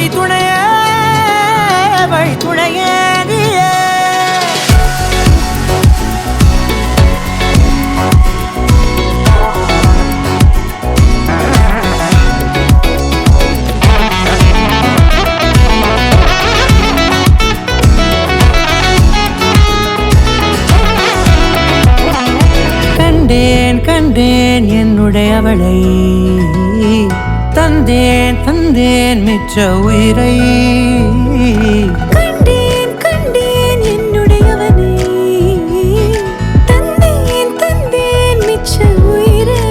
வழித்துணையே வழித்துணையே நீயே. கண்டேன் கண்டேன் என்னுடையவளை, தந்தேன் தந்தேன் மிச்ச உயிரை. கண்டேன் கண்டேன் என்னுடையவனை, தந்தேன் தந்தேன் மிச்ச உயிரை.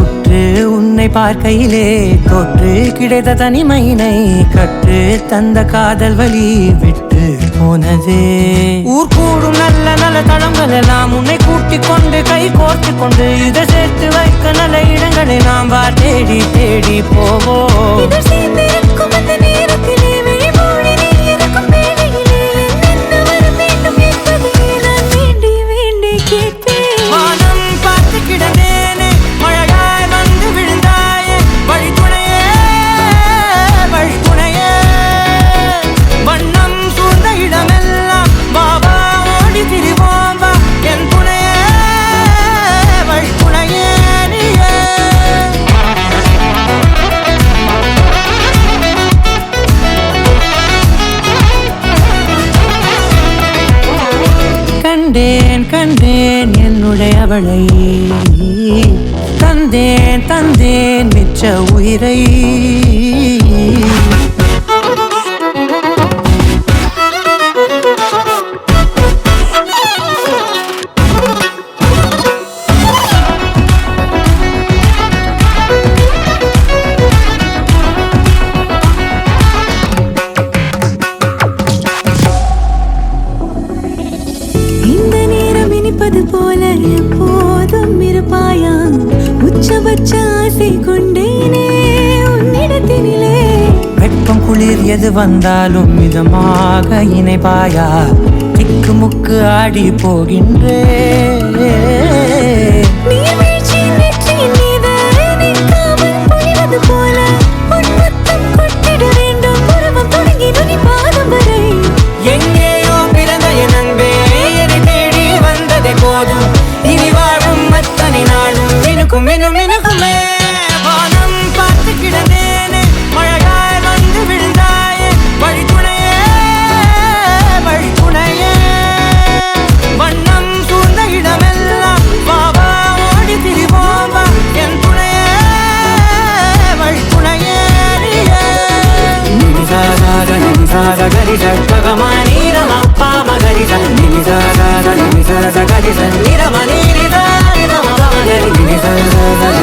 உற்று உன்னை பார்க்கையிலே தொற்று கிடைத்த தனிமையினை கற்று தந்த காதல் வழி விட்டு போனதே. ஊர் கூடும் நல்ல நல்ல தளங்கள் எல்லாம் உன்னை கூட்டிக் கொண்டு கை கோர்த்து கொண்டு இதை சேர்த்து வைக்க நல்ல இடங்களை நாம் வா தேடி தேடி போவோம். கண்டேன் கண்டேன் என்னுடையவளை, தந்தேன் தந்தேன் மிச்ச உயிரை. போல எப்போதும் இருப்பாயா, உச்சபட்ச ஆசை கொண்டேனே உன்னிடத்தினிலே. வெப்பம் குளிர் எது வந்தாலும் மிதமாக இணைப்பாயா, திக்கு முக்கு ஆடி போகின்றே. போல உன்மத்தம் கொட்டிட வேண்டும் உருவம் தொடங்கி நுனி பாதம் வரை. எங்கேயோ பிறந்த என் அன்பே என்னை தேடி வந்ததே போதும், இனி வாழும் அத்தனை நாளும் மினுக்கும் மினும் மினுக்குமே. வானம் பார்த்து கிடந்தேனே மழையாய் வந்து விழுந்தாயே, வழித்துணையே வழித்துணையே. வண்ணம் சூழ்ந்த இடமெல்லாம் வாவா ஓடி திரிவோம் வா என் துணையே வழித்துணையே நீயே. நிமிசாத நிமிசாத கரிச பகமா நீரம பாம கரிச நிமிசாத நிமிசாத கரிச நிரம நீரித நிரம பம கரி நிமிசாத